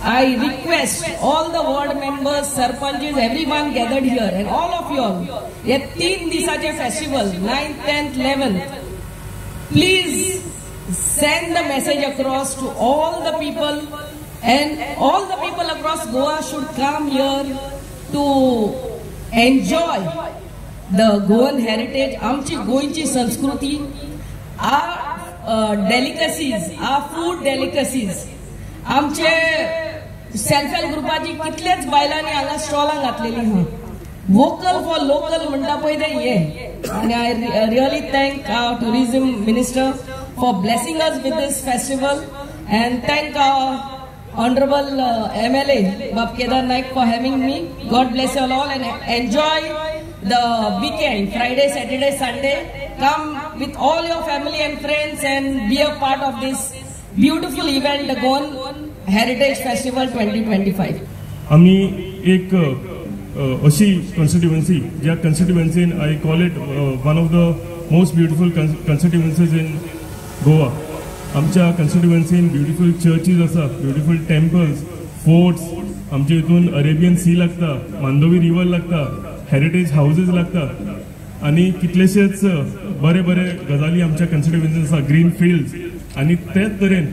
I request all the ward members, sarpanches, everyone gathered here, and all of you all, a 3 disache festival, 9th, 10th, 11th, please send the message across to all the people, and all the people across Goa should come here to enjoy the Goan heritage, amchi Goanchi Sanskruti, our delicacies, our food delicacies, amche self help ग्रुपाची कितलेच बायलांनी हांगा स्टॉलां घातलेली हा. Vocal for local म्हणटा पळय ते हे. आनी I really thank our tourism minister for blessing us with this festival and thank our honourable MLA Bab Kedar Naik for having me. God bless you all and enjoy the weekend, Friday, Saturday, Sunday. Come with all your family and friends and be a part of this beautiful event, the Goan Heritage Festival 2025. आम्ही एक अशी constituency ज्या कॉन्स्टिट्युएन्सीन I call it one of the most beautiful constituencies in Goa. आमच्या कॉन्स्टिट्युएन्सीन beautiful churches आसा, beautiful temples, forts, आमच्या हितून अरेबियन सी लागता, मांडोवी रिवर लागता, हेरिटेज हाऊसेस लागता आणि कितलेशेच बरे बरे गजाली आमच्या कॉन्स्टिट्युएन्सीन आसा, ग्रीन फिल्ड्स. आणि त्याच तरेन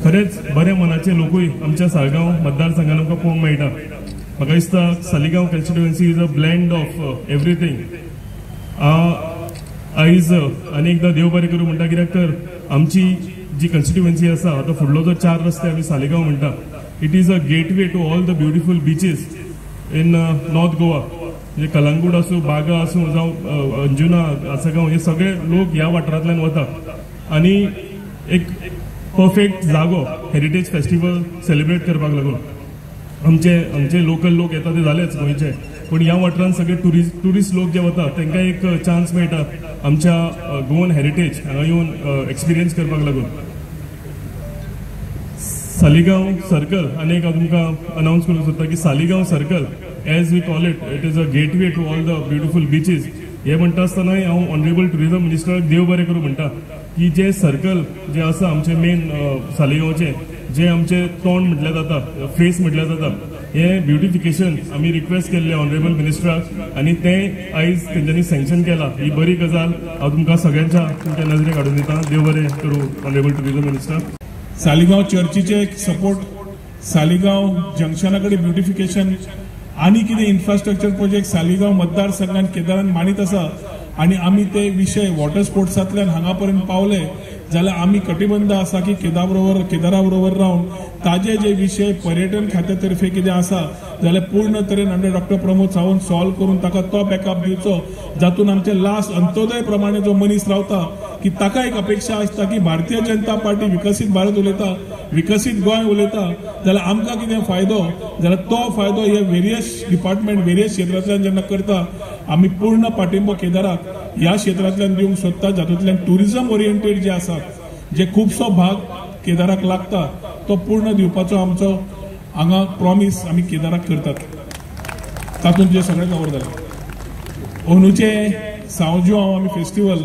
खरेच बरे मनाचे लोकूय आमच्या साळगांव मतदारसंघात आमकां पळोवंक मेळटा. म्हाका दिसता Saligao constituency is a blend of everything. आयज आनी एकदां देव बरें करूं म्हणटा, कित्याक तर आमची जी कॉन्स्टिट्युएन्सी आसा, आतां फुडलो जो 4 रस्ते आमी सालिगांव म्हणटा, it is a gateway to all the beautiful beaches in North Goa. म्हणजे कलंगूट आसूं, बागा आसूं, जावं अंजुना, आसगांव, हे सगळे लोक ह्या वाठारांतल्यान वतात आनी एक परफेक्ट जागो हेरिटेज फेस्टिवल सेलिब्रेट करपाक लागून. आमचे लोकल लोक येता ते जालेच गोंयचे, पण ह्या वाठारांत सगळे टुरिस्ट लोक जे वतात तांकां एक चान्स मेळटा आमच्या गोवन हेरिटेज हांगा येवन एक्सपिरियन्स करपाक लागून. सालिगांव सर्कल आनी एक हांव तुमकां अनाउन्स करूंक सोदता की Saligao circle as we call it is a gateway to all the beautiful beaches. हे म्हणटा आसतनाय हांव ऑनरेबल टुरिझम मिनिस्टराक देव बरें करूं म्हणटा की जे सर्कल जे आसा आमचे मेन सालिगांवचे, जे आमचे तोंड म्हटलें जाता, फेस म्हटलें जाता, हे ब्युटिफिकेशन आमी रिक्वेस्ट केल्ले ऑनरेबल मिनिस्टराक आनी तें आयज तेंच्यांनी सँक्शन केला. ही बरी गजाल हांव तुमकां सगळ्यांच्या तुमच्या नजरेक हाडून दिता. देव बरें करूं ऑनरेबल टुरिझम मिनिस्टर. सालिगांव चर्चीचे सपोर्ट, सालिगांव जंक्शना कडेन ब्युटिफिकेशन आनी कितें इन्फ्रास्ट्रक्चर प्रोजेक्ट सालिगांव मतदारसंघात केदारान मानीत आसा आणि आम्ही ते विषय वॉटर स्पोर्ट्सांतल्यान हांगा पर्यंत पावले जाल्यार आम्ही कटिबंद आसा की केदारा बरोबर रावन ताजे जे विषय पर्यटन खात्या तर्फे कितें आसा जाल्यार पूर्ण तरेन under doctor Pramod Sawant solve करून ताका तो बॅकअप दिवचो, जातून आमचे लास्ट अंत्योदय प्रमाणे जो मनीस रावता की ताका एक अपेक्षा आसता की भारतीय जनता पार्टी विकसीत भारत उलयता, विकसीत गोंय उलयता जाल्यार आमकां कितें फायदो, जाल्यार तो फायदो हे वेरियस डिपार्टमेंट वेरियस क्षेत्रांतल्यान जेन्ना करता आमी पूर्ण पाठिंबो केदाराक ह्या क्षेत्रांतल्यान दिवंक सोदता, जातूंतल्यान टुरिझम ओरिएंटेड जे आसा जे खुबसो भाग केदाराक लागता तो पूर्ण दिवपाचो आमचो हांगा प्रॉमिस आमी केदाराक करतात. तातूंत जे सगळें कवर जालें. अंदूचे सांवजुआंव आमी फेस्टिवल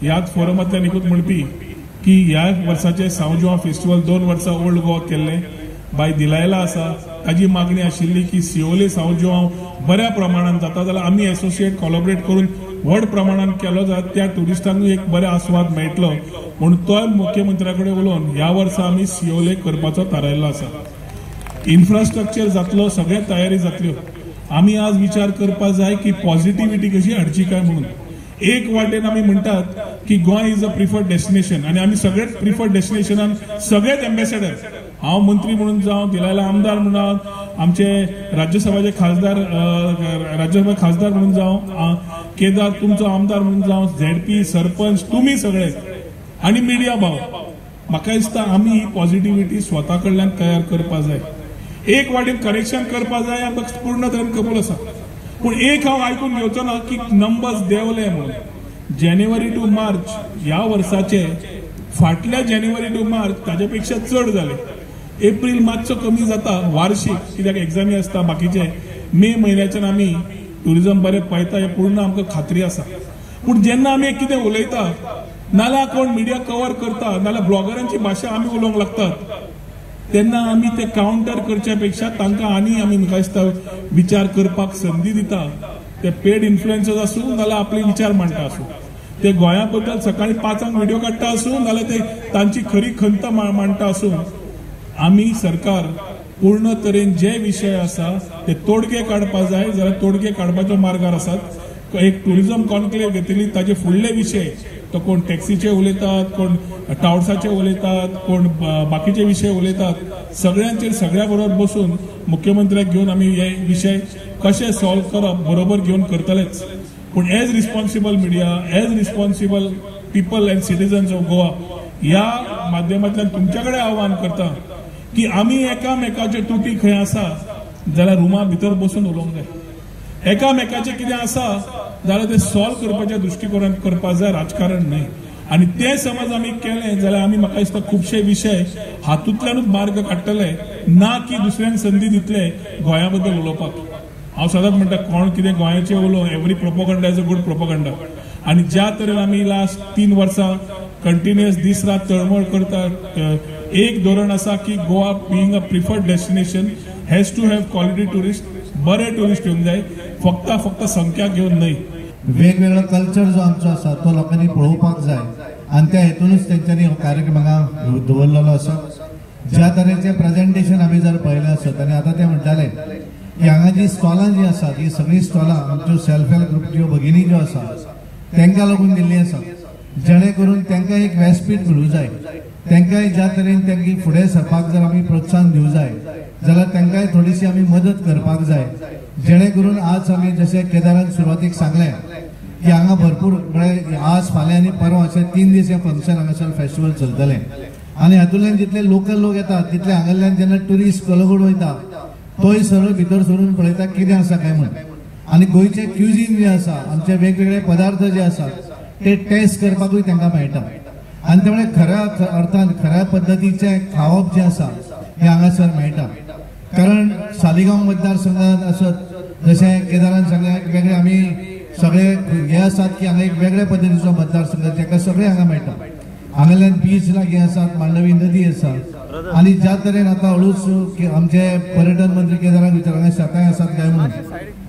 ह्याच फोरमांतल्यान एकूच म्हणपी की ह्या वर्साचे सांवजुआंव फेस्टिवल 2 वर्सां ओल्ड गोवा केल्ले बाय दिलायला आसा. ताजी मागणी आशिल्ली की सियोले सांवजुआंव बऱ्या प्रमाणात जाता जाल्यार आमी एसोसिएट कोलॅबोरेट करून व्हड प्रमाणात केलो जाल्यार त्या टुरिस्टांकूय एक बरे आस्वाद मेळटलो म्हणून तो मुख्यमंत्र्या कडेन उलोवन ह्या वर्सा आमी सियोले करपाचो थारायल्लो आसा. इन्फ्रास्ट्रक्चर जातलो, सगळे तयारी जातल्यो. आमी आज विचार करपा जाय की पॉझिटिव्हिटी कशी हाडची काय म्हणून. एक वाटेन आमी म्हणटात की Goa is a preferred destination आणि आमी सगळेच प्रिफर्ड डेस्टिनेशनान सगळेच एम्बेसेडर, हांव मंत्री म्हणून जावं, दिलायला आमदार म्हणून, आमचे राज्यसभाचे खासदार राज्यसभा खासदार म्हणून जावं, केदार तुमचो आमदार म्हणून जावं, ZP सरपंच तुमी सगळे आणि मिडिया भाव, म्हाका दिसता आमी ही पॉझिटिव्हिटी स्वता कडल्यान तयार करपा जाय. एक वाटेन करेक्शन करपा जाय आमकां पूर्ण तरेन कबूल आसा, पूण एक हांव आयकून घेवचो ना की नंबर्स देंवले म्हणून. जानेवारी टू मार्च ह्या वर्साचे फाटल्या जानेवारी टू मार्च ताजे पेक्षा चड जाले. एप्रील मातसो कमी जाता वार्षिक, कित्याक एक्झामी आसता बाकीचे. मे म्हयन्याच्यान आमी टुरिझम बरें पळयता हे पूर्ण आमकां खात्री आसा. पूण जेन्ना आमी कितें उलयता नाल्यार कोण मिडिया कवर करता नाल्यार ब्लॉगरांची भाशा आमी उलोवंक लागतात तेन्ना आमी ते काउंटर करच्या पेक्षा तांकां आनी आमी म्हाका दिसता विचार करपाक संदी दिता. ते पेड इन्फ्लुएन्सर्स आसूं नाल्यार आपले विचार मांडटा आसूं, ते गोंया बद्दल सकाळी 5 व्हिडिओ काडटा आसूं नाल्यार ते तांची खरी खंत मांडटा आसूं, आमी सरकार पूर्ण तरेन जे विषय आसा ते तोडगे काडपाक जाय जाल्यार तोडगे काडपाच्यो मार्गार आसात. एक टुरिझम कॉन्क्लेव घेतली, ताजे फुडले विषय तो कोण टॅक्सीचे उलयतात, कोण टावर्साचे उलयतात, कोण बाकीचे विषय उलयतात, सगळ्यांचेर सगळ्या बरोबर बसून मुख्यमंत्र्याक घेवन आमी हे विषय कशे सॉल्व करप बरोबर घेवन करतलेच. पूण as responsible media, as responsible people and citizens of Goa ह्या माध्यमांतल्यान तुमच्या कडेन आव्हान करता की आमी एकामेकाचे तुटी खंय आसा जाल्यार रुमा भितर बसून उलोवंक जाय. एकामेकाचे कितें आसा जाल्यार ते सॉल्व करपाच्या दृश्टिकोनान करपाक जाय, राजकारण न्हय. आनी ते समज आमी केलें जाल्यार आमी म्हाका दिसता खुबशे विशय हातूंतल्यानूच मार्ग काडटले, ना की दुसऱ्यांक संदी दितले गोंया बद्दल उलोवपाक. हांव सदांच म्हणटा कोण कितें गोंयाचें उलोव, every propaganda is a good propaganda. आनी ज्या तरेन आमी लास्ट 3 वर्सां कंटिन्युअस दीस रात तळमळ करतात, एक धोरण आसा की Goa being a preferred destination has to have quality tourist, बरे टुरिस्ट येवंक जाय, फक्त संख्या घेवन न्हय. वेगवेगळो कल्चर जो आमचो आसा तो लोकांनी पळोवपाक जाय आनी त्या हेतूनच तेंच्यांनी हो कार्यक्रम हांगा दवरलेलो आसा. ज्या तरेचे प्रेजेंटेशन आमी जर पळयलें आसत आनी आतां ते म्हणटाले की हांगा जी स्टॉलां जी आसात ही सगळीं स्टॉलां आमच्यो सेल्फ हेल्प ग्रुप ज्यो भगिनी ज्यो आसा तांकां लागून दिल्लीं आसात, जेणे करून तांकां एक व्यासपीठ मेळूं जाय. तांकांय ज्या तरेन तांकां फुडें सरपाक जर आमी प्रोत्साहन दिवं जाय जाल्यार तांकांय थोडीशी आमी मदत करपाक जाय, जेणे करून आज आमी जशें केदारान सुरवातीक सांगलें की हांगा भरपूर म्हळ्यार आज फाल्यां आनी परवा अशें 3 दीस हें फंक्शन हांगासर फेस्टिवल चलतलें. आनी हातूंतल्यान जितले लोकल लोक येतात तितले हांगाल्यान जेन्ना ट्युरिस्ट कलगूट वयता तोय सरळ भितर सरून पळयता कितें आसा काय म्हण. आनी गोंयचे क्युझीन जे आसा, आमचे वेगवेगळे पदार्थ जे आसात ते टेस्ट करपाकूय तांकां मेळटा. आनी त्यामुळे खऱ्या अर्थान खऱ्या पद्दतीचें खावप जें आसा हें हांगासर मेळटा. कारण सालिगांव मतदारसंघात आसत जशें केदारान सांगलें वेगळे आमी सगळे हे आसात की हांगा एक वेगळ्या पद्दतीचो मतदारसंघ जेका सगळे हांगा मेळटा. हांगाल्यान बीच लागीं आसात, मांडवी नदी आसा. आनी ज्या तरेन आतां हळूच आमचे पर्यटन मंत्री केदारान विचारलें हांगा शेतांय आसात काय म्हणून,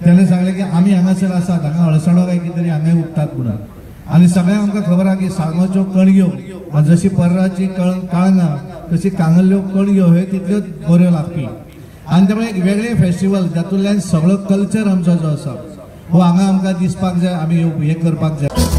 तेणें सांगलें की आमी हांगासर आसात, हांगा अळसाणो काय कितें तरी हांगाय उगतात म्हणून. आनी सगळ्यांक आमकां खबर आहा की सांगोच्यो कणग्यो जशी पर्राची काळंगां तशी कांगल्ल्यो कणग्यो ह्यो तितल्योच बऱ्यो लागपी. आनी त्यामुळे एक वेगळे फेस्टिवल जातूंतल्यान सगळो कल्चर आमचो जो आसा हो हांगा आमकां दिसपाक जाय, आमी हे करपाक जाय.